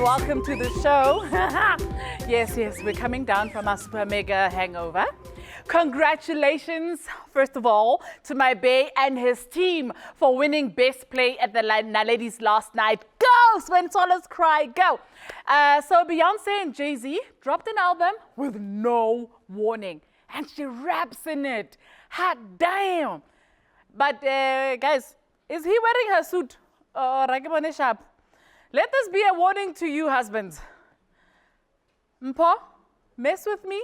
welcome to the show. Yes, we're coming down from our super mega hangover. Congratulations, first of all, to my bae and his team for winning Best Play at the Naledies last night. Go, When Swallows Cry, go. So Beyonce and Jay-Z dropped an album with no warning, and she raps in it. Hot damn. But guys, is he wearing her suit? Rakibone sharp. Let this be a warning to you, husbands. Mpo, mess with me,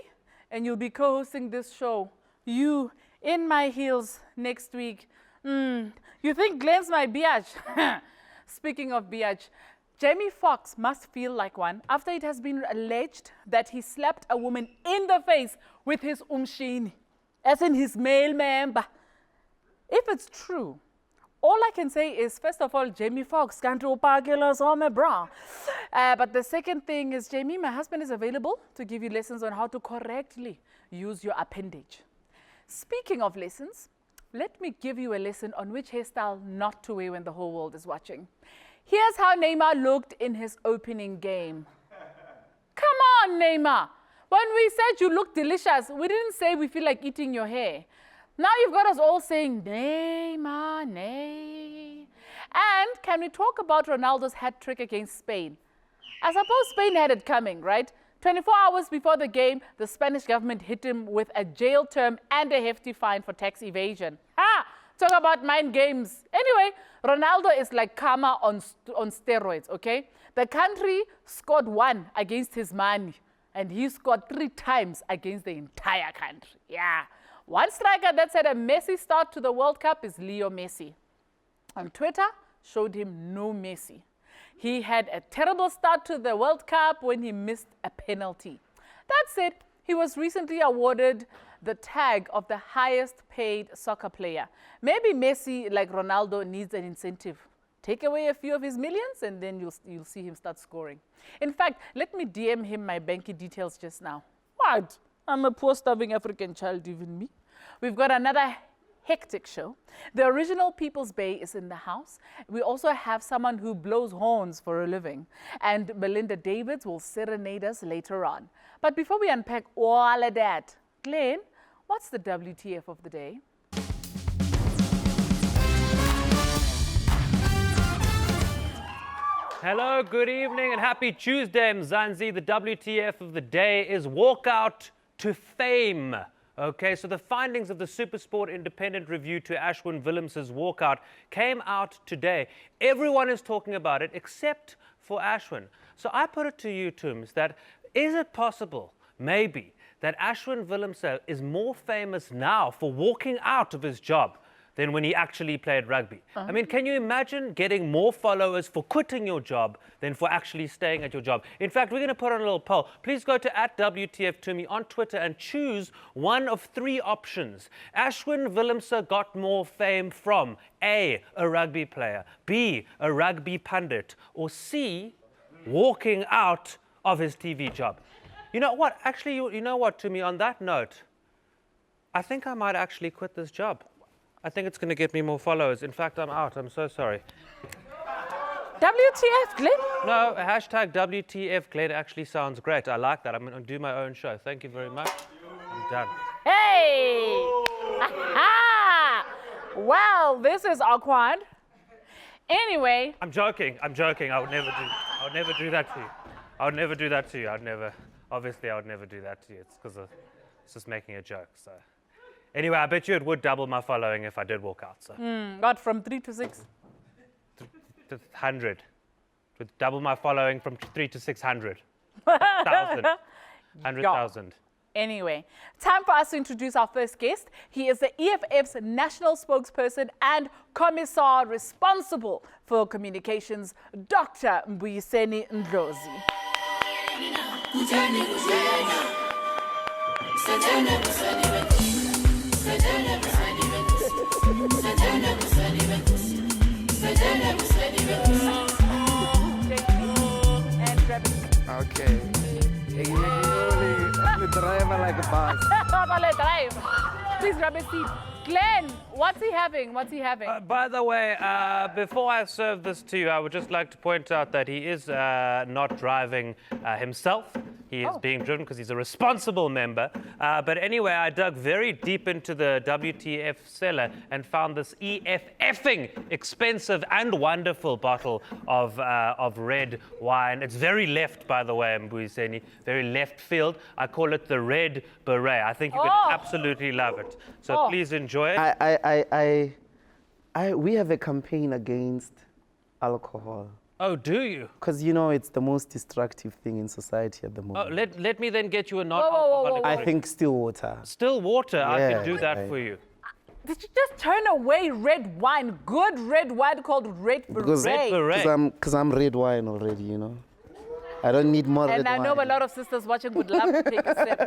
and you'll be co-hosting this show. You, in my heels next week. You think Glenn's my biatch? Speaking of biatch, Jamie Foxx must feel like one after it has been alleged that he slapped a woman in the face with his umshini, as in his male member. If it's true, all I can say is, first of all, Jamie Foxx can't do pakilas on my bra. But the second thing is, Jamie, my husband is available to give you lessons on how to correctly use your appendage. Speaking of lessons, let me give you a lesson on which hairstyle not to wear when the whole world is watching. Here's how Neymar looked in his opening game. Come on, Neymar. When we said you look delicious, we didn't say we feel like eating your hair. Now you've got us all saying, Neymar, Ney. And can we talk about Ronaldo's hat trick against Spain? I suppose Spain had it coming, right? 24 hours before the game, the Spanish government hit him with a jail term and a hefty fine for tax evasion. Talk about mind games. Anyway, Ronaldo is like karma on steroids, okay? The country scored 1 against his money, and he scored 3 times against the entire country. Yeah. One striker that's had a messy start to the World Cup is Leo Messi. On Twitter, showed him no Messi. He had a terrible start to the World Cup when he missed a penalty. That said, he was recently awarded the tag of the highest paid soccer player. Maybe Messi, like Ronaldo, needs an incentive. Take away a few of his millions and then you'll see him start scoring. In fact, let me DM him my banky details just now. What? I'm a poor starving African child, even me. We've got another hectic show. The original People's Bay is in the house. We also have someone who blows horns for a living. And Belinda Davids will serenade us later on. But before we unpack all of that, Glenn, what's the WTF of the day? Hello, good evening and happy Tuesday, Mzansi. The WTF of the day is walkout to fame. Okay, so the findings of the SuperSport Independent Review to Ashwin Willems's walkout came out today. Everyone is talking about it except for Ashwin. So I put it to you, Tooms, that is it possible, maybe, that Ashwin Willemse is more famous now for walking out of his job than when he actually played rugby? I mean, can you imagine getting more followers for quitting your job than for actually staying at your job? In fact, we're going to put on a little poll. Please go to @WTFToMe on Twitter and choose one of 3 options. Ashwin Willemse got more fame from A, a rugby player, B, a rugby pundit, or C, walking out of his TV job. You know what? Actually, you know what, to me, on that note, I think I might actually quit this job. I think it's going to get me more followers. In fact, I'm out. I'm so sorry. WTF, Glenn? No, #WTF Glenn actually sounds great. I like that. I'm going to do my own show. Thank you very much. I'm done. Hey! Aha! Well, this is awkward. Anyway. I'm joking. I would never do that to you. I would never do that to you. Obviously, I would never do that to you. It's because it's just making a joke, so. Anyway, I bet you it would double my following if I did walk out. So. What, from 3 to 6? To 100. It would double my following from 3 to 600. 1,000. 100,000. Anyway, time for us to introduce our first guest. He is the EFF's national spokesperson and commissar responsible for communications, Dr. Mbuyiseni Ndlozi. Okay. The driver like a bus. Please grab a seat. Glenn, what's he having? What's he having? By the way, before I serve this to you, I would just like to point out that he is not driving himself. He is being driven because he's a responsible member. But anyway, I dug very deep into the WTF cellar and found this effing expensive and wonderful bottle of red wine. It's very left, by the way, Mbuyiseni, very left field. I call it the Red Beret. I think you can absolutely love it. So please enjoy it. We have a campaign against alcohol. Oh, do you? Because, you know, it's the most destructive thing in society at the Oh, moment. let me then get you a non-alcoholic I drink. think still water. Still water, I Yeah, can do that right. for you. Did you just turn away red wine? Good red wine called Red Beret. Because I'm red wine already, you know. I don't need more red And I wine. know a lot of sisters watching would love to take a sip.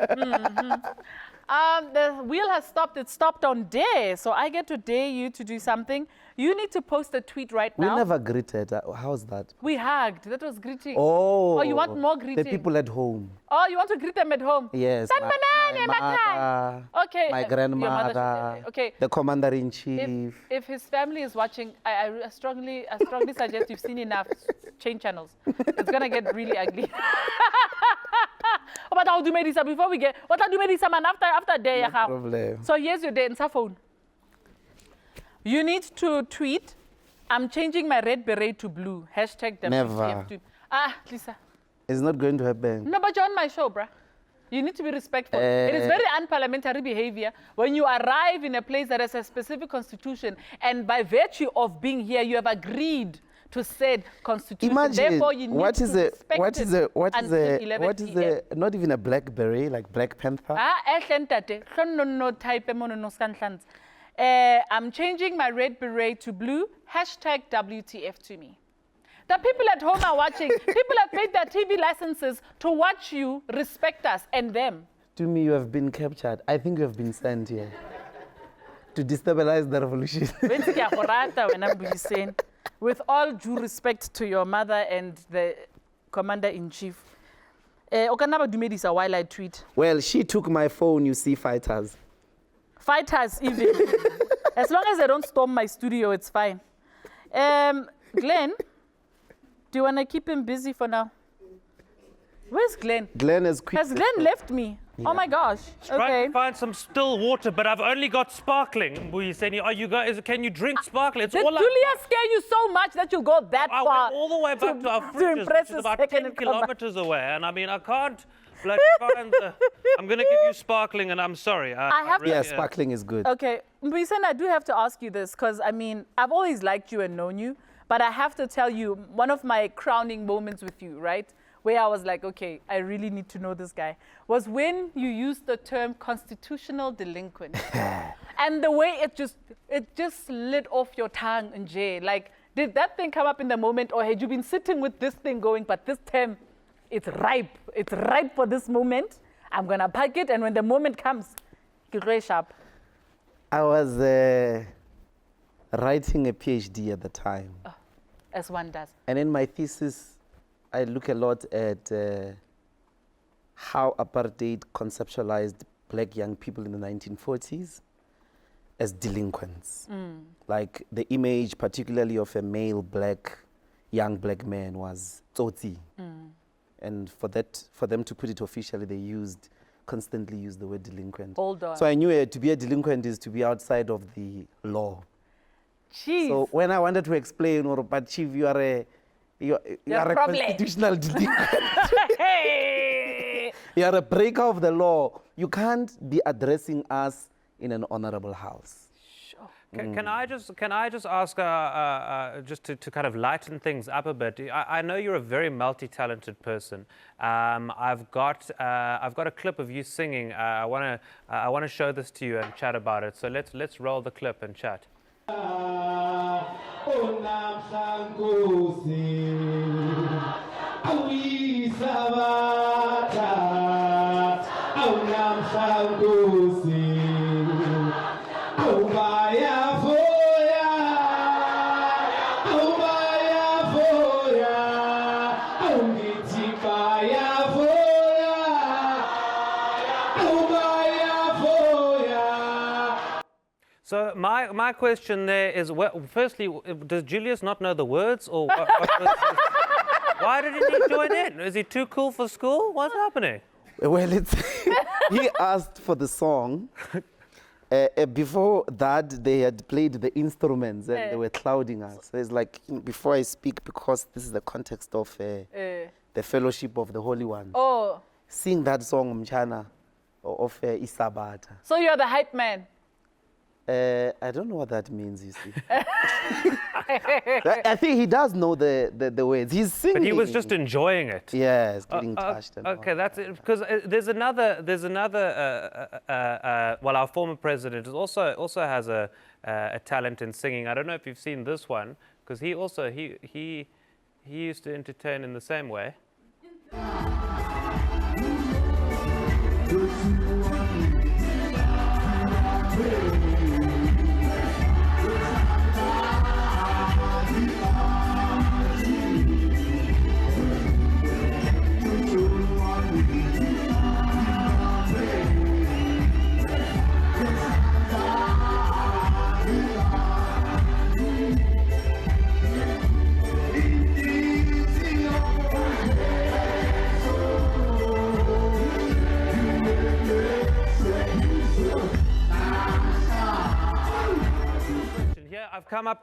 The wheel has stopped. It stopped on dare. So I get to dare you to do something. You need to post a tweet right We now. never greeted. How's that? We hugged. That was greeting. Oh. Oh, you want more The greeting? people at home. Oh, you want to greet them at home? Yes. San banana, mother, Okay. my your grandmother. mother should- okay. The commander-in-chief. If his family is watching, I strongly suggest you've seen enough. Change channels. It's gonna get really ugly. But I'll do Medisa before we get. What I'll do Medisa man after day. No problem. So here's your day in phone. You need to tweet. I'm changing my red beret to blue. Hashtag Never. WTF2. Lisa. It's not going to happen. No, but you're on my show, bruh. You need to be respectful. It is very unparliamentary behavior when you arrive in a place that has a specific constitution, and by virtue of being here, you have agreed to said constitution. Imagine Therefore, you need to respect it until 11 p.m. not even a black beret, like Black Panther. I'm changing my red beret to blue. Hashtag WTF to me. The people at home are watching. People have paid their TV licenses to watch you, respect us, and them. To me, you have been captured. I think you have been sent here to destabilize the revolution. With all due respect to your mother and the commander-in-chief. Okanaba Dumedisa while I tweet. Well, she took my phone, you see, fighters. Fighters even. As long as they don't storm my studio, it's fine. Glenn, do you want to keep him busy for now? Where's Glenn? Glenn has quit. Has Glenn left me? Yeah. Oh my gosh. Trying Okay. to find some still water, but I've only got sparkling. Mbuyiseni, are you guys? Can you drink sparkling? It's Did all Julia scare you so much that you go that I far? went all the way back to our to fridges, impress which is a about second 10 and come back. kilometers away. And I mean, I can't like, find the... I'm going to give you sparkling, and I'm sorry. I have to- Yeah, sparkling is good. Okay, Mbuyiseni, I do have to ask you this because, I mean, I've always liked you and known you, but I have to tell you, one of my crowning moments with you, right, where I was like, okay, I really need to know this guy, was when you used the term constitutional delinquent. And the way it just slid off your tongue, Nje. Like, did that thing come up in the moment, or had you been sitting with this thing going, but this term, it's ripe for this moment. I'm gonna pack it, and when the moment comes, get sharp. I was writing a PhD at the time. As one does. And in my thesis, I look a lot at how apartheid conceptualized black young people in the 1940s as delinquents. Like the image, particularly of a male young black man, was tsotsi. And for them to put it officially, they constantly used the word delinquent. Hold on. So I knew to be a delinquent is to be outside of the law. Jeez. So when I wanted to explain, but chief, you are a problem. constitutional delinquent. Hey! You are a breaker of the law. You can't be addressing us in an honorable house. Can I just ask, just to kind of lighten things up a bit? I know you're a very multi-talented person. I've got a clip of you singing. I wanna show this to you and chat about it. So let's roll the clip and chat. So my question there is, well, firstly, does Julius not know the words, or why didn't he join in? Is he too cool for school? What's happening? Well, it's he asked for the song. Before that, they had played the instruments and they were clouding us. So it's like, before I speak, because this is the context of the fellowship of the Holy One. Oh, Sing that song, Mchana, of Isabata. so you're the hype man. I don't know what that means, you see. I think he does know the words. He's singing. But he was just enjoying it. Yes, getting touched. And Okay, that's it. Because there's another. Well, our former president also has a talent in singing. I don't know if you've seen this one, because he used to entertain in the same way.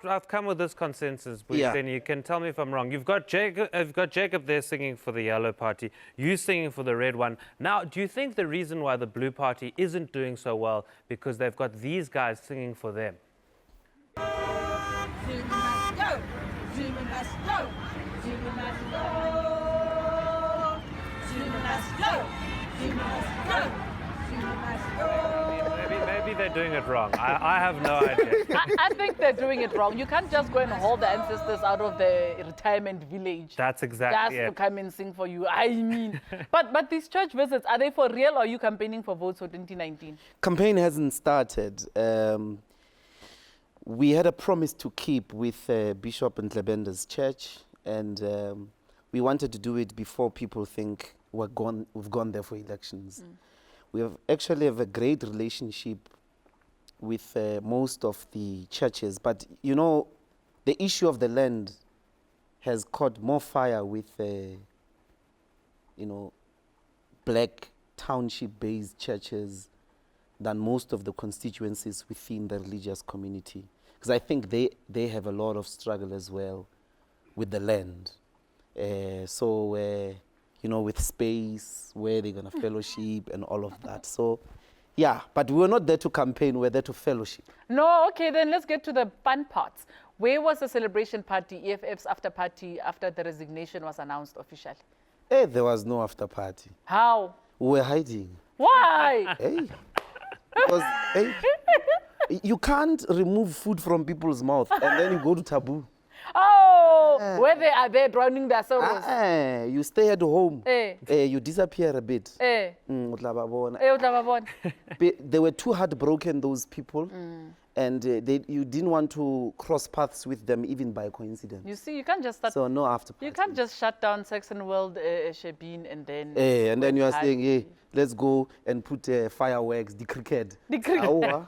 I've come with this consensus, Mbuyiseni. You can tell me if I'm wrong. You've got Jacob there singing for the yellow party. You singing for the red one. Now, do you think the reason why the blue party isn't doing so well because they've got these guys singing for them? Zuma must go. Zuma must go. Zuma must go. Zuma must go. Zuma must go. Zuma must go. Maybe they're doing it wrong. I have no idea. I think they're doing it wrong. You can't just go and haul the ancestors out of the retirement village. That's exactly just it. to come and sing for you. I mean, but these church visits, are they for real, or are you campaigning for votes for 2019? Campaign hasn't started. We had a promise to keep with Bishop Ndlebenda's church, and we wanted to do it before people think we've gone there for elections. We actually have a great relationship with most of the churches, but you know, the issue of the land has caught more fire with black township-based churches than most of the constituencies within the religious community, because I think they have a lot of struggle as well with the land. With space, where they're going to fellowship and all of that. So, yeah, but we're not there to campaign, we're there to fellowship. No, okay, then let's get to the fun parts. Where was the celebration party, EFF's after party, after the resignation was announced officially? Hey, there was no after party. How? We were hiding. Why? Hey. Because, hey, you can't remove food from people's mouth and then you go to taboo. Oh, where they are there drowning their sorrows. You stay at home. You disappear a bit. Utlababona. They were too heartbroken, those people. And you didn't want to cross paths with them, even by coincidence. You see, you can't just start. So no after party. You can't just shut down Saxon World, Shebeen, and then. And then you are saying, hey, let's go and put fireworks, the cricket. The cricket. Oh.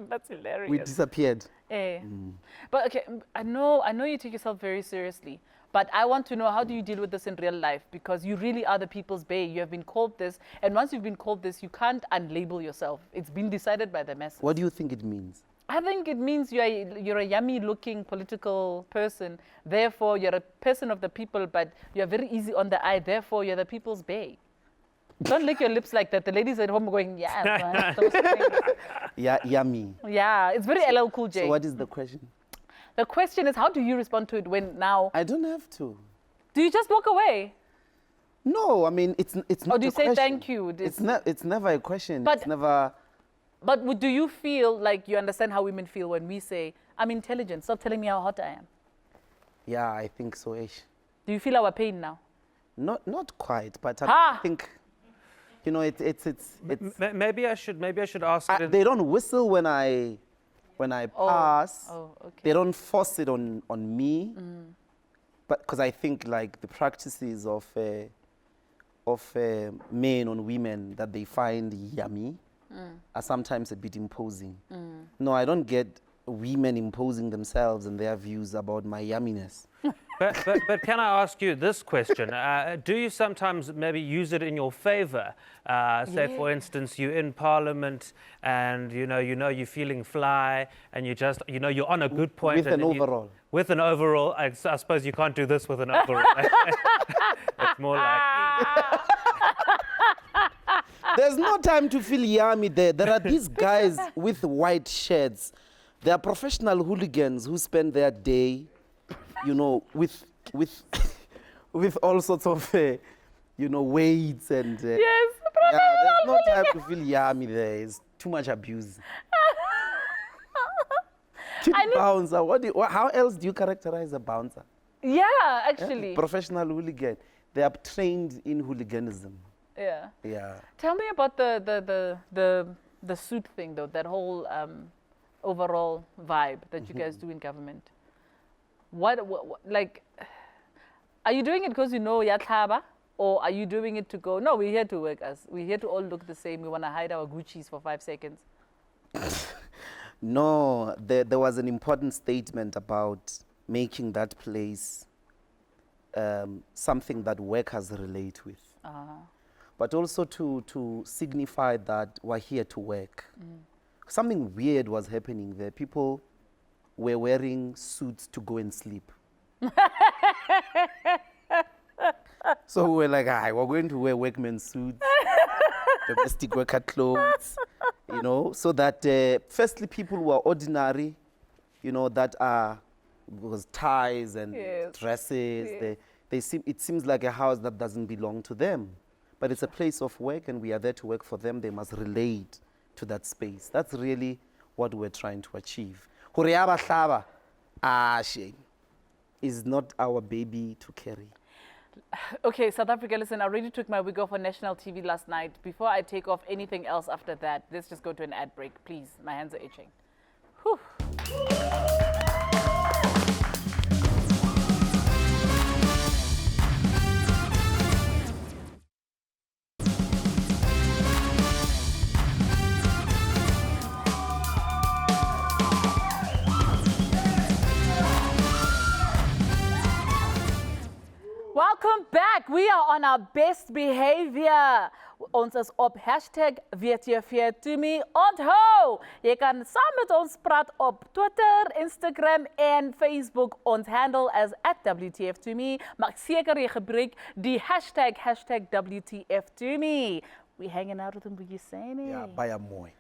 That's hilarious. We disappeared. But okay, I know you take yourself very seriously. But I want to know, how do you deal with this in real life? Because you really are the people's bae. You have been called this. And once you've been called this, you can't unlabel yourself. It's been decided by the masses. What do you think it means? I think it means you're a yummy-looking political person. Therefore, you're a person of the people, but you're very easy on the eye. Therefore, you're the people's bae. Don't lick your lips like that. The ladies at home are going, yeah. Yeah, yummy. Yeah, it's very LL Cool J. So what is the question? The question is, how do you respond to it when now? I don't have to. Do you just walk away? No, I mean, it's not a question. Or do you say thank you? It's never a question. But, it's never... But do you feel like you understand how women feel when we say, I'm intelligent, stop telling me how hot I am? Yeah, I think so, Ish. Do you feel our pain now? Not quite, but I think... You know, it's maybe I should ask it. They don't whistle when I pass. Oh, okay. They don't force it on me. But because I think like the practices of men on women that they find yummy, are sometimes a bit imposing. No, I don't get women imposing themselves and their views about my yumminess. But can I ask you this question? Do you sometimes maybe use it in your favor? Say, for instance, you're in Parliament and you're feeling fly and you just, you're on a good point. With an overall. With an overall. I suppose you can't do this with an overall. It's more like... There's no time to feel yummy there. There are these guys with white shirts. They are professional hooligans who spend their day, with with all sorts of, weights and. Yes. Yeah, there's no time to feel yummy there. It's too much abuse. Bouncer. How else do you characterize a bouncer? Yeah, actually. Professional hooligan. They are trained in hooliganism. Yeah. Yeah. Tell me about the suit thing though, that whole overall vibe that you guys do in government. What like, are you doing it because yatlaba, or are you doing it to go, no, we're here to work we're here to all look the same, we want to hide our Gucci's for 5 seconds? No, there was an important statement about making that place something that workers relate with. But also to signify that we're here to work. Something weird was happening there. People were wearing suits to go and sleep. So we were like, we're going to wear workmen's suits, domestic worker clothes, so that firstly people who are ordinary, that are was ties and dresses. It seems like a house that doesn't belong to them. But it's a place of work and we are there to work for them. They must relate to that space. That's really what we're trying to achieve. Shame. Is not our baby to carry. Okay, South Africa, listen, I already took my wig off on national TV last night. Before I take off anything else after that, let's just go to an ad break, please. My hands are itching. Whew. Welcome back. We are on our best behavior. Ons is op #WTF2Me. Onthou, jy kan saam met ons praat op Twitter, Instagram en Facebook. Ons handle as @WTF2Me. Maak seker jy gebruik die hashtag WTF2Me. We hanging out with Mbuyiseni. Yeah, baie mooi.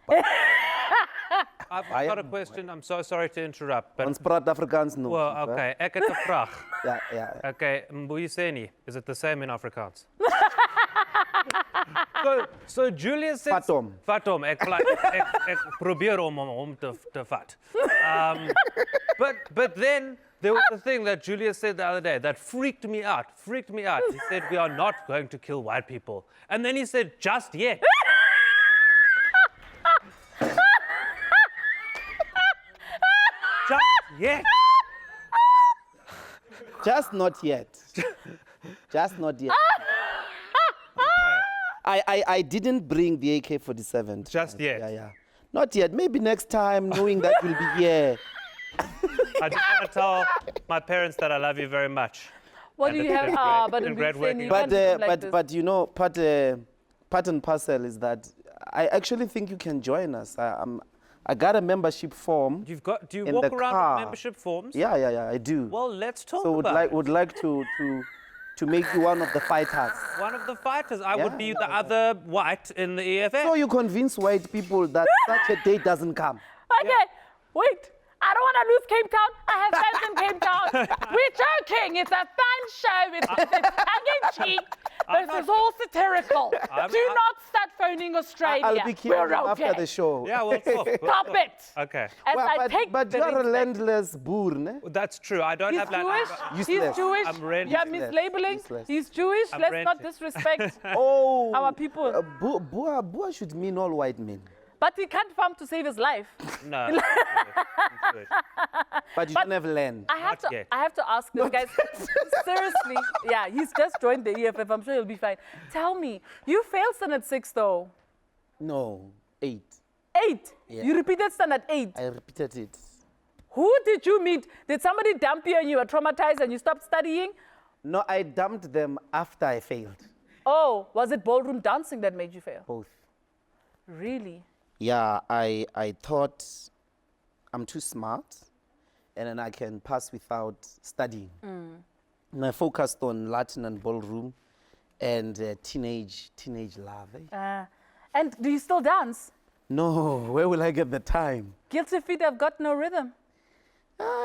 I've got a question. I'm so sorry to interrupt. But Ons praat Afrikaans nog. well, okay. Ek het 'n vraag. Yeah. Okay, Mbuyiseni, is it the same in Afrikaans? so Julius said... Fatom. Ek probeer om hom te vat. But then there was the thing that Julius said the other day that freaked me out. He said, we are not going to kill white people. And then he said, just yet. Just yet. Just not yet. Just not yet. I didn't bring the AK-47. Just yet. Yeah. Not yet. Maybe next time, knowing that we'll be here. I just want to tell my parents that I love you very much. What do you have? But great working. Part and parcel is that I actually think you can join us. I got a membership form. Do you walk around with membership forms? Yeah, I do. Well, let's talk so about it. would like to make you one of the fighters. One of the fighters. I would be the other white in the EFF. So you convince white people that such a day doesn't come. Okay, wait. I don't want to lose Cape Town. I have friends in Cape Town. We're joking. It's a fun show. It's tongue-in-cheek. This is all satirical. Do not start phoning Australia. I'll be keeping after the show. Yeah, we'll talk. Stop it. Okay. But you're a landless boer, ne? That's true. I don't have land. He's Jewish. I'm renting. You're mislabeling. He's Jewish. Let's not disrespect our people. Boer should mean all white men. But he can't farm to save his life. No. But you don't have land. I have to ask this guy, seriously. Yeah, he's just joined the EFF. I'm sure he'll be fine. Tell me, you failed Senate 6 though. No. 8. 8. Yeah. You repeated standard 8. I repeated it. Who did you meet? Did somebody dump you and you were traumatized and you stopped studying? No, I dumped them after I failed. Oh, was it ballroom dancing that made you fail? Both. Really? Yeah, I thought I'm too smart and then I can pass without studying. And I focused on Latin and ballroom and teenage love. Eh? And do you still dance? No, where will I get the time? Guilty feet have got no rhythm.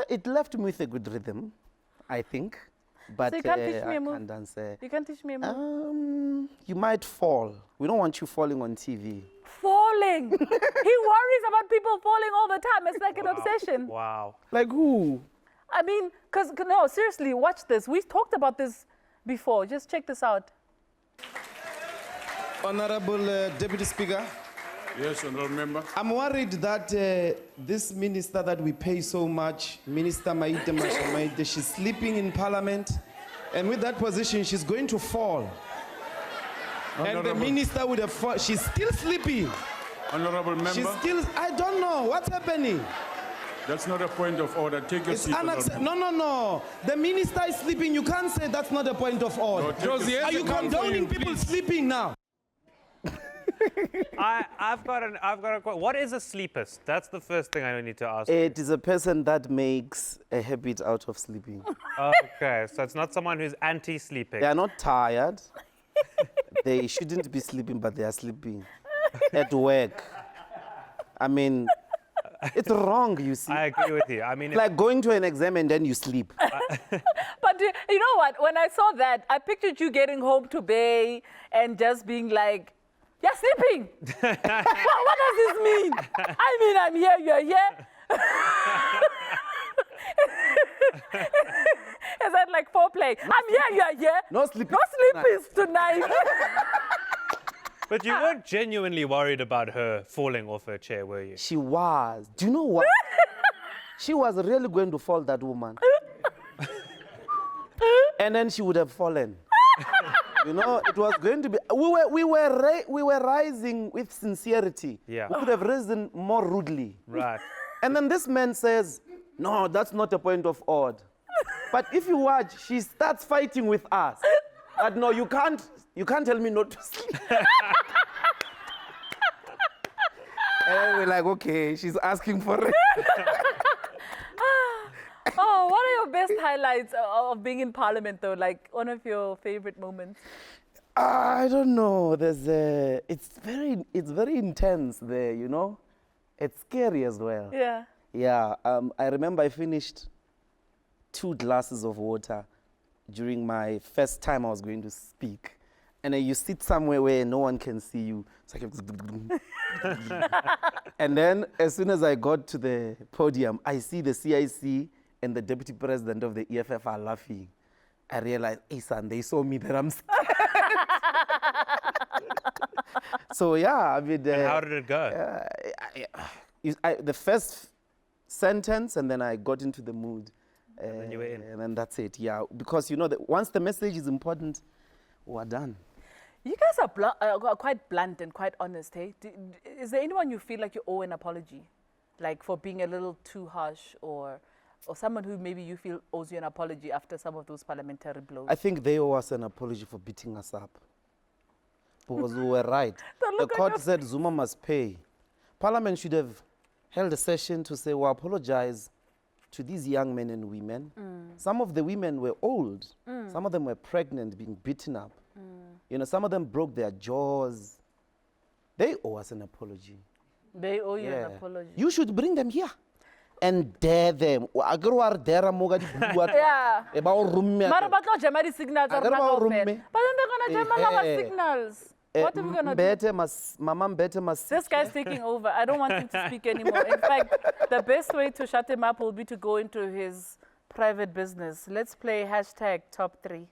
It left me with a good rhythm, I think. But So you can't teach me I a move? can't dance. You can teach me a move. You might fall. We don't want you falling on TV. Falling. He worries about people falling all the time. It's like an obsession. Wow. Like who? I mean, because, no, seriously, watch this. We've talked about this before. Just check this out. Honorable Deputy Speaker, Yes, honorable member. I'm worried that this minister that we pay so much, Minister Maite Maite, she's sleeping in Parliament, and with that position, she's going to fall. And the Honorable- minister would have fallen. She's still sleeping. Honorable member, She's still, I don't know, what's happening? that's not a point of order. Take your It's seat. honorable unacceptable. No. The minister is sleeping. You can't say that's not a point of order. No, take your seat. Are you condoning people sleeping now? I've got a question. What is a sleepist? That's the first thing I need to ask. It is a person that makes a habit out of sleeping. Okay, so it's not someone who's anti-sleeping. They are not tired. They shouldn't be sleeping, but they are sleeping at work. I mean, it's wrong, you see. I agree with you. I mean, It's like going to an exam and then you sleep. But you know what? When I saw that, I pictured you getting home to Bay and just being like, you're sleeping. What does this mean? I mean, I'm here, you're here. Is that like foreplay? I'm here, you're here. No sleeping. No sleepings tonight. but you weren't genuinely worried about her falling off her chair, were you? She was. Do you know what? She was really going to fall, that woman. And then she would have fallen. You know, it was going to be. We were rising with sincerity. Yeah. We could have risen more rudely. Right. And then this man says, "No, that's not a point of order." But if you watch, she starts fighting with us. That no, you can't tell me not to sleep. And we're like, okay, she's asking for it. Oh, what are your best highlights of being in Parliament, though? Like, one of your favorite moments? I don't know. It's very intense there, you know. It's scary as well. Yeah. Yeah. I remember I finished 2 glasses of water during my first time I was going to speak. And then you sit somewhere where no one can see you. It's like and then as soon as I got to the podium, I see the CIC and the deputy president of the EFF are laughing. I realized, hey son, they saw me that I'm scared. So yeah, I mean. And how did it go? The first sentence, and then I got into the mood. then you were in. And then that's it, yeah. Because you know, that once the message is important, we're done. You guys are quite blunt and quite honest, hey? Is there anyone you feel like you owe an apology? Like for being a little too harsh or someone who maybe you feel owes you an apology after some of those parliamentary blows? I think they owe us an apology for beating us up. Because we were right. The court said Zuma must pay. Parliament should have held a session to say, we apologize to these young men and women. Some of the women were old. Some of them were pregnant, being beaten up. You know, some of them broke their jaws. They owe us an apology. They owe you an apology. You should bring them here and dare them. Yeah. Mara ba tlo jama di-signals tsa rona kaofela. But then they're going to jam our signals. What are we going to do? Mama Mbete must. This guy's taking over. I don't want him to speak anymore. In fact, the best way to shut him up will be to go into his private business. Let's play #top3.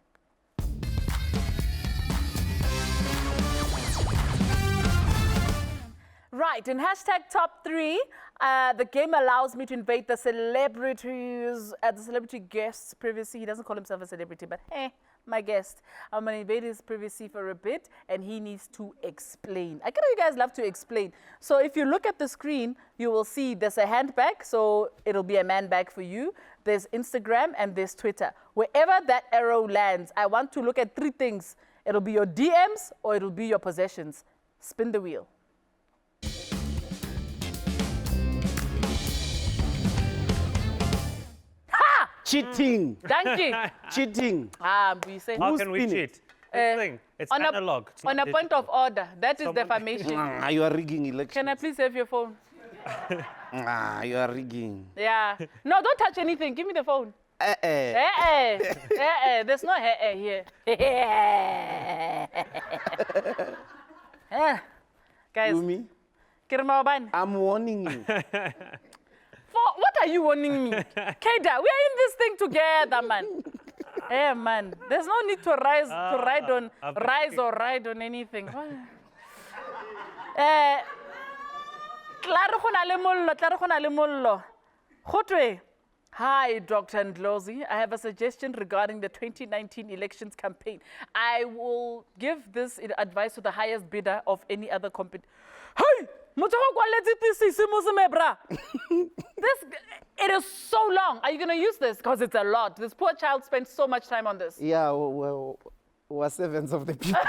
Right, in #top3, the game allows me to invade the celebrities, the celebrity guests. Previously, he doesn't call himself a celebrity, but hey, my guest. I'm going to invade his privacy for a bit, and he needs to explain. I know you guys love to explain. So if you look at the screen, you will see there's a handbag, so it'll be a man bag for you. There's Instagram, and there's Twitter. Wherever that arrow lands, I want to look at three things. It'll be your DMs, or it'll be your possessions. Spin the wheel. Cheating. Thank you. Cheating. Mbuyiseni. How Who's can we spin it? cheat? This thing, it's on analog. It's on not a point digital. of order. That is Someone- defamation. You are rigging elections. Can I please have your phone? You are rigging. Yeah. No, don't touch anything. Give me the phone. There's no here. Guys, Yumi, Kirma Obani. I'm warning you. What are you warning me? Keda, we are in this thing together, man. Hey, man. There's no need to ride on anything. Claro go na le mollo. Khotwe. Hi, Dr. Ndlozi. I have a suggestion regarding the 2019 elections campaign. I will give this advice to the highest bidder of any other competition. Hey! It is so long. Are you going to use this? Because it's a lot. This poor child spent so much time on this. Yeah, well, we're servants of the people.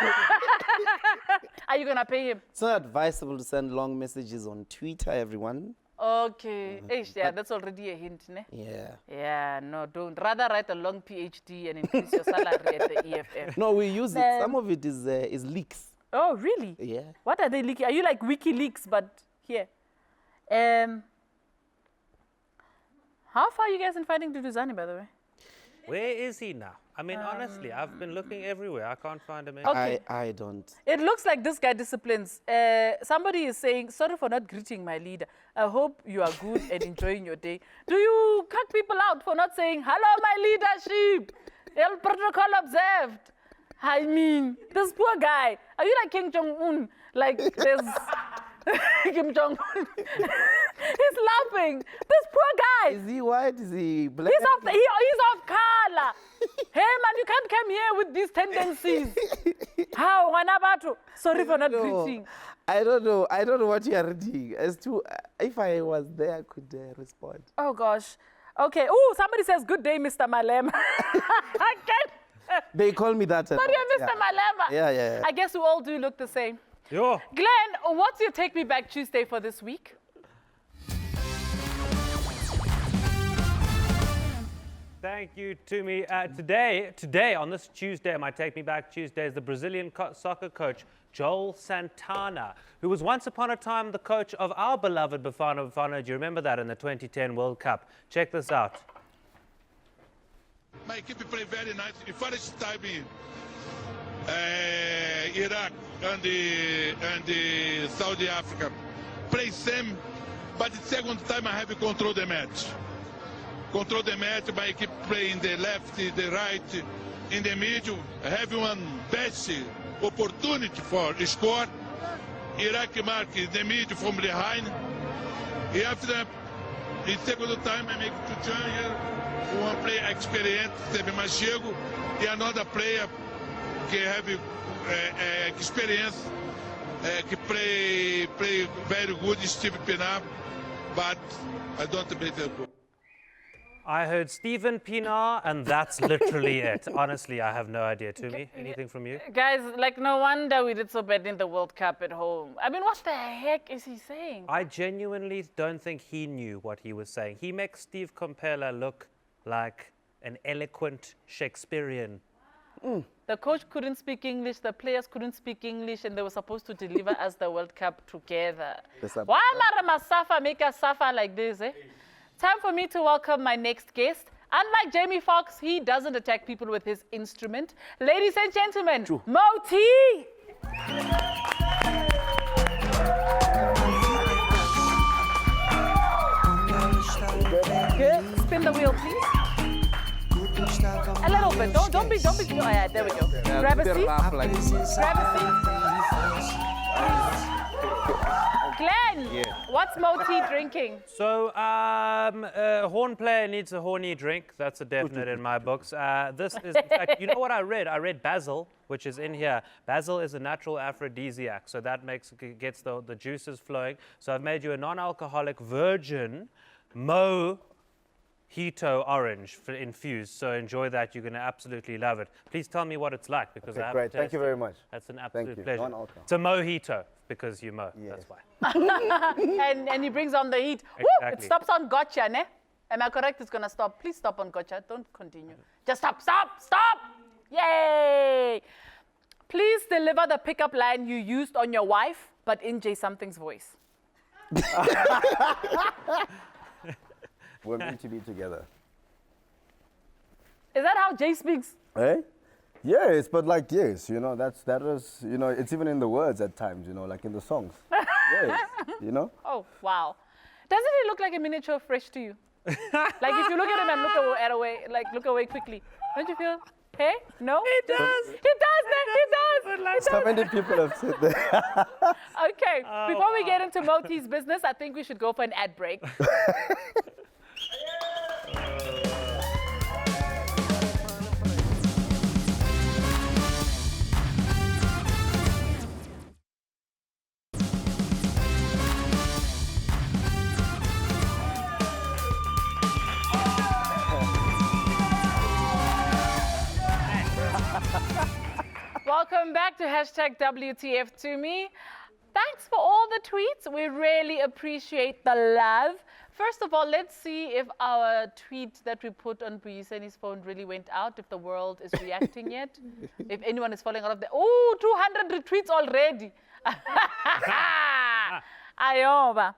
Are you going to pay him? It's not advisable to send long messages on Twitter, everyone. Okay. Yeah, that's already a hint, ne? Yeah. Yeah, no, don't. Rather write a long PhD and increase your salary at the EFF. No, we use it. Some of it is leaks. Oh, really? Yeah. What are they leaking? Are you like WikiLeaks, but here? How far are you guys in fighting Duduzane, by the way? Where is he now? I mean, honestly, I've been looking everywhere. I can't find him. Okay. I don't. It looks like this guy disciplines. Somebody is saying, sorry for not greeting my leader. I hope you are good and enjoying your day. Do you cut people out for not saying, hello, my leadership? El protocol observed. I mean, this poor guy. Are you like Kim Jong-un? Like, there's Kim Jong-un. He's laughing. This poor guy. Is he white? Is he black? He's of color. Hey, man, you can't come here with these tendencies. How? Wanabatu? Sorry for not greeting. I don't know. I don't know what you are reading. As to if I was there, I could respond. Oh, gosh. Okay. Oh, somebody says, good day, Mr. Malema. I can't. They call me that. Sorry, Mr. Malema. Yeah. I guess we all do look the same. Yo. Glenn, what's your Take Me Back Tuesday for this week? Thank you, Tumi. Today, on this Tuesday, my Take Me Back Tuesday, is the Brazilian soccer coach, Joel Santana, who was once upon a time the coach of our beloved Bafana Bafana. Do you remember that in the 2010 World Cup? Check this out. My equipe play very nice. In first time in Iraq and Saudi Africa play same, but the second time I have to control the match. Control the match, my equipe play in the left, the right, in the middle. I have one best opportunity for score. Iraq mark in the middle from behind. After that, in second time I make two changes. One player experienced, teve mais chego, e another player que have experience, que play very good, Steve Pinar, but I don't believe it. I heard Stephen Pinar, and that's literally it. Honestly, I have no idea. Tumi, anything from you? Guys, like, no wonder we did so bad in the World Cup at home. I mean, what the heck is he saying? I genuinely don't think he knew what he was saying. He makes Steve Compella look like an eloquent Shakespearean. The coach couldn't speak English, the players couldn't speak English, and they were supposed to deliver us the World Cup together. Why must make us suffer like this, eh? Time for me to welcome my next guest. Unlike Jamie Foxx, he doesn't attack people with his instrument. Ladies and gentlemen, Moti! Good. Spin the wheel, please. A little bit. Don't be. Oh, yeah, there we go. Grab a seat. Grab a seat. Glenn, What's Moti drinking? So, a horn player needs a horny drink. That's a definite in my books. This is, in fact, you know what I read? I read basil, which is in here. Basil is a natural aphrodisiac, so that gets the juices flowing. So I've made you a non-alcoholic virgin Mojito orange infused. So enjoy that. You're going to absolutely love it. Please tell me what it's like because I haven't Great, thank you tasted very it. much. That's an absolute you. pleasure. Non-alcohol. It's a mojito because you mo. Yes. That's why. And he brings on the heat. Woo! It Exactly. stops on gotcha, ne? Am I correct? It's gonna stop. Please stop on gotcha. Don't continue. Just stop, stop, stop! Yay! Please deliver the pickup line you used on your wife, but in Jay Something's voice. We're meant to be together. Is that how Jay speaks? Eh? Yes, but like, yes, you know, that was, you know, it's even in the words at times, you know, like in the songs. Yes, you know? Oh, wow. Doesn't he look like a miniature fresh to you? Like if you look at him and look away quickly, don't you feel? Hey? No? It does. It does, it does. So many people have said that. Okay, before we get into Moti's business, I think we should go for an ad break. Welcome back to hashtag WTF to me. Thanks for all the tweets. We really appreciate the love. First of all, let's see if our tweet that we put on Mbuyiseni's phone really went out, if the world is reacting yet, if anyone is falling out of the... Oh, 200 retweets already. Ayoba.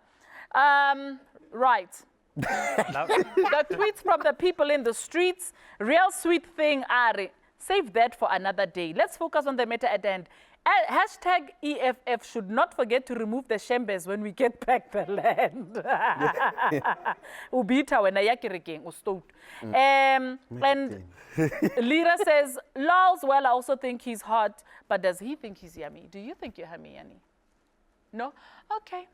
Right. The tweets from the people in the streets. Real sweet thing, Ari. Save that for another day. Let's focus on the matter at hand. Hashtag EFF should not forget to remove the shembes when we get back the land. Ubita when ayakireking ustout. And Lira says, Lols, well, I also think he's hot, but does he think he's yummy? Do you think you're yummy, Yanni? No? Okay.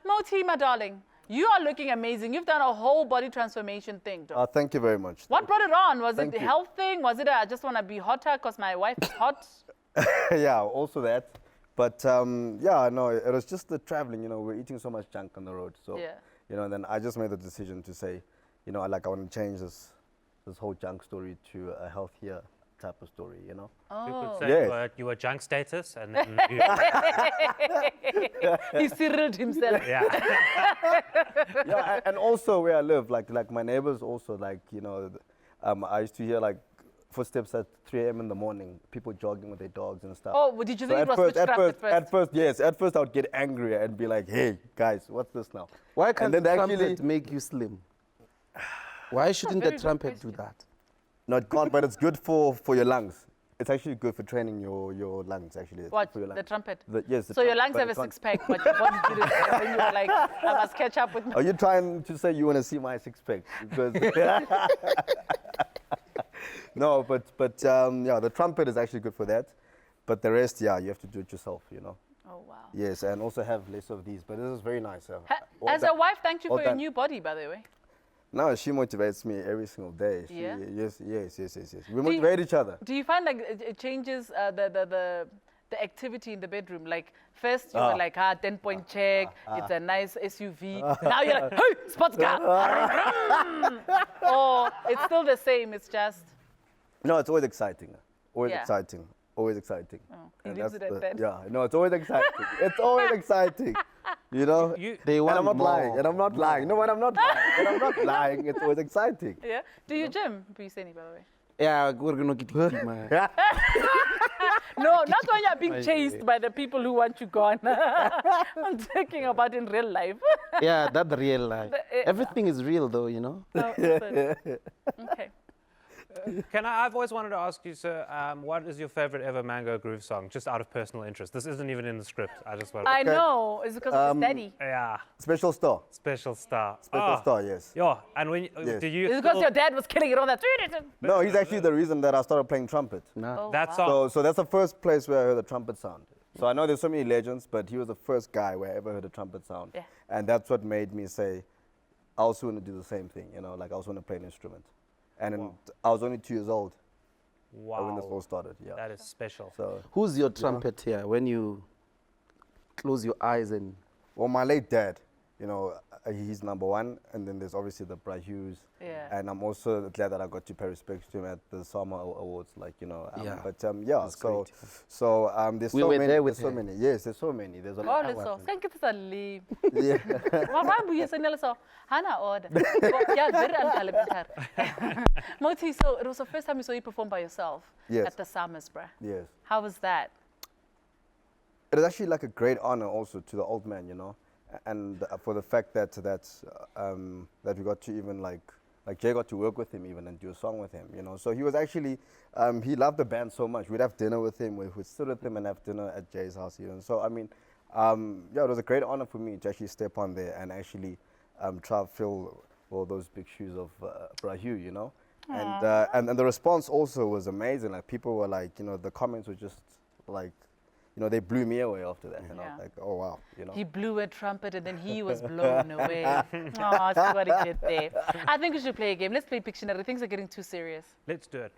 Moti, my darling. You are looking amazing. You've done a whole body transformation thing, though. Thank you very much. What brought it on? Was Thank it a you. health thing? Was it I just want to be hotter because my wife is hot? Yeah, also that. But yeah, no, it was just the traveling, you know, we're eating so much junk on the road. So, Yeah. you know, and then I just made the decision to say, you know, I want to change this whole junk story to a healthier type of story, you know? You Oh. could say Yes. you were junk status and then you, He cyriled himself. yeah. Yeah, and also where I live, like my neighbors also, like, you know, I used to hear like footsteps at 3 a.m. in the morning, people jogging with their dogs and stuff. Oh, did you So think it was witchcraft at first? at first, yes. At first, I would get angry and be like, "Hey, guys, what's this now?" Why can't then the they trumpet make you slim? Why shouldn't very the good trumpet do question. that? No, it can't, but it's good for your lungs. It's actually good for training your lungs. Actually, it's What? good for your lungs. The trumpet? Yes. the So your trumpet, lungs have a but it can't- six-pack, but your body didn't. And then you were like, I must catch up with my... Are you trying to say you want to see my six pack? Because no, but yeah, the trumpet is actually good for that. But the rest, yeah, you have to do it yourself, you know. Oh, wow. Yes, and also have less of these. But this is very nice. All Has that- your wife thanked you all for your that- new body, by the way? No, she motivates me every single day. Yeah? Yes. We motivate each other. Do you find like it changes the activity in the bedroom? Like first you were like, 10-point check, it's a nice SUV. Now you're like, hey, sports car. Or it's still the same, it's just, No, it's always exciting. Always Yeah. exciting. Always exciting. he And leaves that's it at that. Yeah, no, it's always exciting. It's always exciting. You know? They And want I'm not more. lying. And I'm not lying. No, when I'm not lying. When I'm not lying, it's always exciting. yeah. Do you gym, Mbuyiseni, by the way? Yeah, we're gonna get my. No, not when you're being chased by the people who want you gone. I'm talking about in real life. Yeah, that's the real life. The- Everything is real, though, you know. No, listen. Okay. I've always wanted to ask you, sir, what is your favorite ever Mango Groove song? Just out of personal interest. This isn't even in the script. I just want to... I know, it's because of his daddy. Yeah, Special star. special star. Special star, yes. Yeah, and when Yes. do you It's because still- your dad was killing it on that. No, he's actually the reason that I started playing trumpet. No. Oh, that wow. song? So that's the first place where I heard the trumpet sound. So I know there's so many legends, but he was the first guy where I ever heard a trumpet sound. Yeah. And that's what made me say, I also want to do the same thing, like I also want to play an instrument. And I was only 2 years old when this all started. Yeah. That is special. So, Who's your trumpet here when you close your eyes and... well, my late dad, he's number one, and then there's obviously the Bra Hughes. Yeah. And I'm also glad that I got to pay respect to him at the Summer Awards, Yeah. But That's so great. so there's We so were many. there with there's so her. many. Yes, there's so many. There's a Oh, lot. letso. Thank you for the leave. Yeah. Mbuyiseni letso. Hana order. Yeah, very uncalibrated. Moti, so it was the first time you saw you perform by yourself Yes. at the Summers, bruh. Yes. How was that? It is actually like a great honor also to the old man, and for the fact that we got to even like Jay got to work with him even and do a song with him, So he was actually he loved the band so much. We'd have dinner with him. We'd sit with him and have dinner at Jay's house even. So I mean, it was a great honor for me to actually step on there and actually try to fill all those big shoes of Bra Hugh, And the response also was amazing. Like people were like, the comments were just like, they blew me away after that. And I was like, oh wow, He blew a trumpet and then he was blown away. Oh, see what he did there. I think we should play a game. Let's play Pictionary. Things are getting too serious. Let's do it.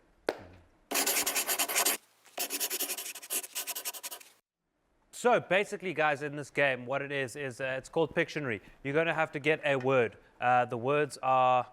So basically, guys, in this game, what it is it's called Pictionary. You're going to have to get a word. The words are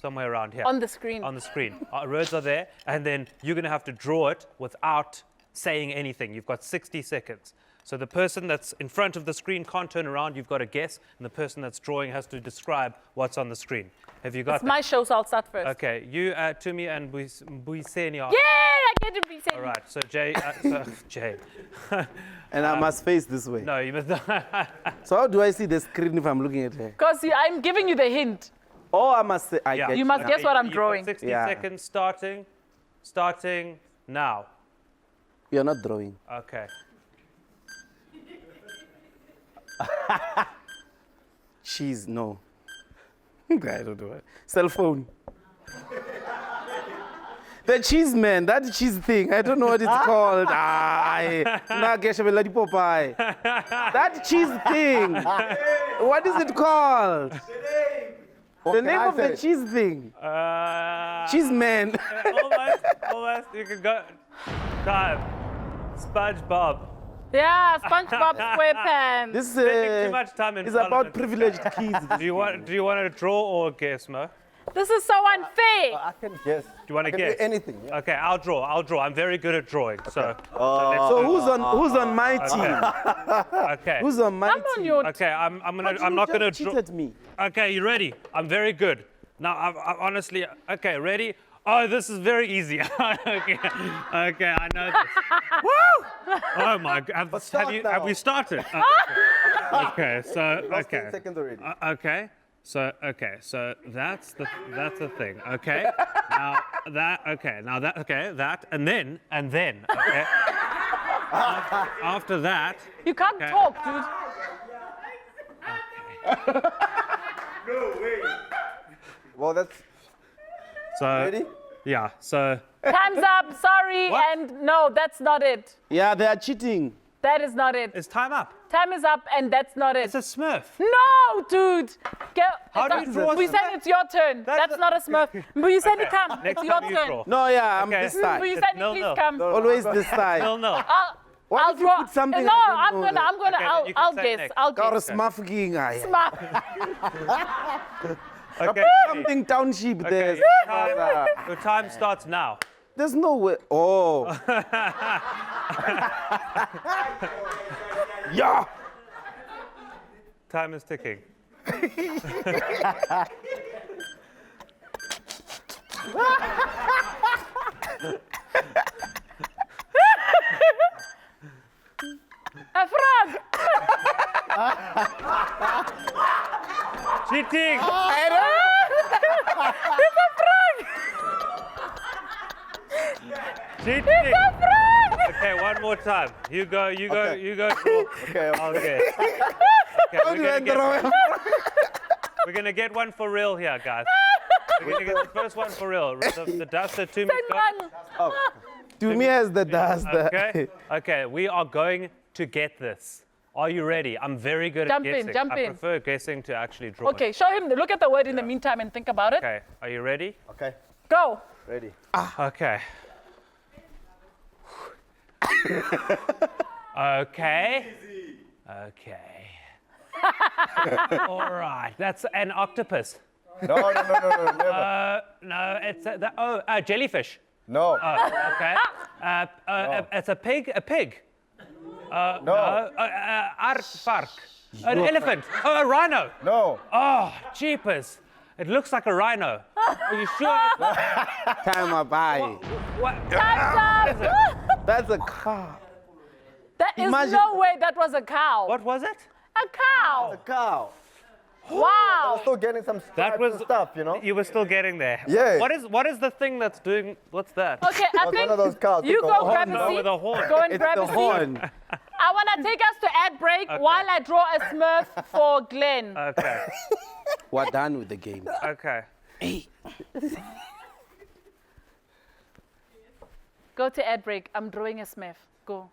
somewhere around here. On the screen. On the screen. Words are there, and then you're going to have to draw it without saying anything. You've got 60 seconds. So the person that's in front of the screen can't turn around. You've got to guess, and the person that's drawing has to describe what's on the screen. Have you got It's that? my show, so I'll start first. Okay, you, Tumi, and Mbuyiseni are. Yeah, I get to be saying. All right, so Jay. And I must face this way. No, you must not. So how do I see the screen if I'm looking at her? Because I'm giving you the hint. Oh, I must say, I Yeah. get You must guess what I'm You've got drawing. 60 Yeah. seconds starting now. You're not drawing. Okay. Cheese, no. I don't know. Cell phone. The cheese man, that cheese thing, I don't know what it's called. That cheese thing. What is it called? The name of the cheese thing. Cheese man. Almost. You can go. Time. SpongeBob. Yeah, SpongeBob SquarePants. This Spending too much time in is about Parliament. privileged kids. Do you want to draw or guess, Mo? This is so unfair. I can guess. Do you want I to can guess? do anything. Yeah. Okay, I'll draw. I'm very good at drawing. So So who's on my team? okay. Who's on my I'm on team? your. Okay, I'm But you not gonna just draw. cheated me. Okay, you ready? I'm very good. Now, I honestly, okay, ready? Oh, this is very easy. Okay, I know this. Woo! Oh my God, have we started? Okay, so Last okay. 10 seconds already. Okay, so that's the thing. Okay, now that and then okay. After that. You can't Okay. talk, dude. Well, that's So ready. yeah, so Time's up. Sorry, What? and no, that's not it. Yeah, they are cheating. That is not it. it's time up. Time is up, and that's not it. It's a Smurf. No, dude. How do you draw a We said Smurf? it's your turn. That's not a Smurf. Mbuyiseni, come. Next It's your time you turn. draw. No, yeah, I'm Okay. this side. Mbuyiseni, No, please no. come. Always this side. No. What I'll if you draw. put something No, I I'm don't know gonna. Okay, you can I'll say guess. next. I'll Or guess. smuffing. Smart. Okay. Something township Okay, there. your time starts now. There's no way. Oh. Yeah. Time is ticking. A frog. Cheating. It's a frog. Cheating. Okay, one more time. You go. Okay. You go. Draw. Okay. I'll guess. Okay, we're gonna get one for real here, guys. We're gonna get the first one for real. The duster to me. Send one. Oh. Do me as the does the. Okay, okay, we are going to get this. Are you ready? I'm very good Jump at in, guessing. jump I in. prefer guessing to actually draw. Okay, show him. Look at the word in the meantime and think about it. Okay, are you ready? Okay, Go. ready. Okay. Okay. Okay. All right. That's an octopus. No, never. No, it's jellyfish. No, Okay. It's a pig. A pig. no, Aardvark. An elephant. Oh, a rhino. no. Oh, jeepers. It looks like a rhino. Are you sure? Time I buy. What? Time's up. That's a car. There is Imagine- no way that was a cow. What was it? A cow. A cow. I was Wow. still getting some stripes and stuff, you know? You were still getting there. Yeah. What is the thing that's doing? What's that? Okay, I One think of those cows. you Go go on, grab no, a seat. with a horn. Go and It's grab the a seat. horn. I want to take us to ad break while I draw a Smurf for Glenn. Okay. We're done with the game. Okay. Go to ad break. I'm drawing a Smurf. Go.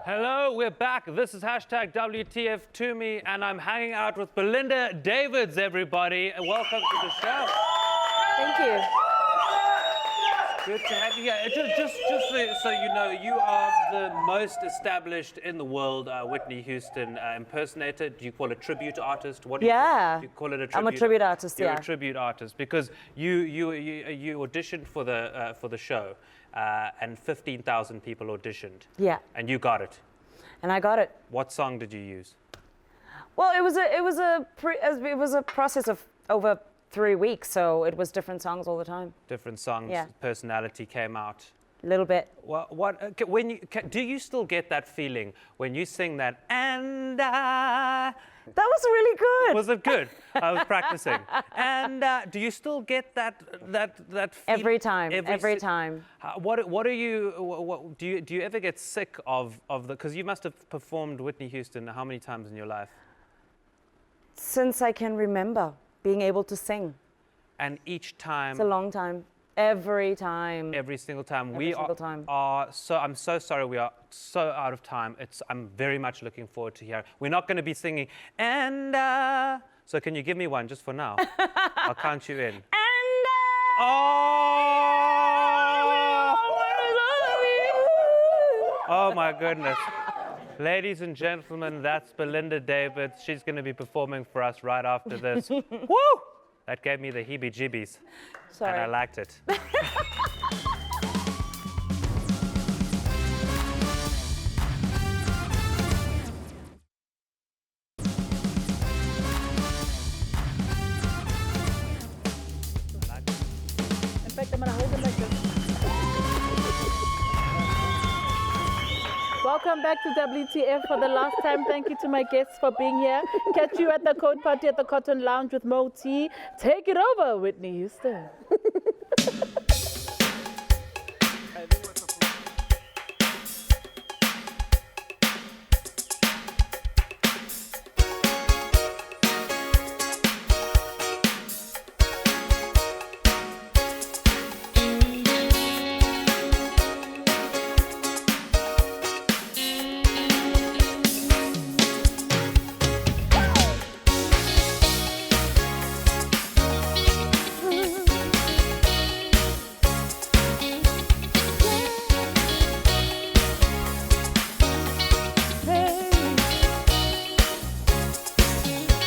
Hello, we're back. This is hashtag WTF to me, and I'm hanging out with Belinda Davids, everybody. And welcome to the show. Thank you. Good to have you here. Just so you know, you are the most established in the world Whitney Houston impersonator. Do you call it tribute artist? What do you Yeah. do you call it? A tribute? I'm a tribute artist, You're yeah. a tribute artist because you auditioned for the show, and 15,000 people auditioned. Yeah. And you got it. And I got it. What song did you use? Well, it was a process of over 3 weeks, so it was different songs all the time. Different songs. Yeah. Personality came out. A little bit. Do you still get that feeling when you sing that? And I. That was really good. Was it good? I was practicing. And do you still get that feeling? Every time. Every si- time. What are you? Do you ever get sick of the? Because you must have performed Whitney Houston how many times in your life? Since I can remember being able to sing. And each time. It's a long time. Every time. Every single time. Every single time. I'm so sorry we are so out of time. I'm very much looking forward to hearing. We're not going to be singing and so can you give me one just for now? I'll count you in. And Oh my goodness. Ladies and gentlemen, that's Belinda Davids. She's going to be performing for us right after this. Woo! That gave me the heebie-jeebies. Sorry. And I liked it. In fact, I'm going to hold it like this. Welcome back to WTF for the last time. Thank you to my guests for being here. Catch you at the Code Party at the Cotton Lounge with Mo T. Take it over, Whitney Houston.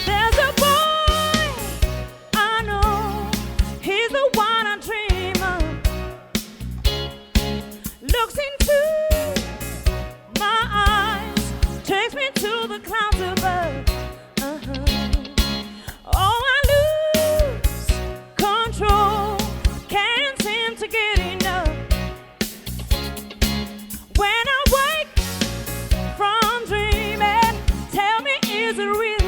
there's a boy I know, he's the one I dream of. Looks into my eyes, takes me to the clouds above. Oh, I lose control, can't seem to get enough. When I wake from dreaming, tell me, is it real?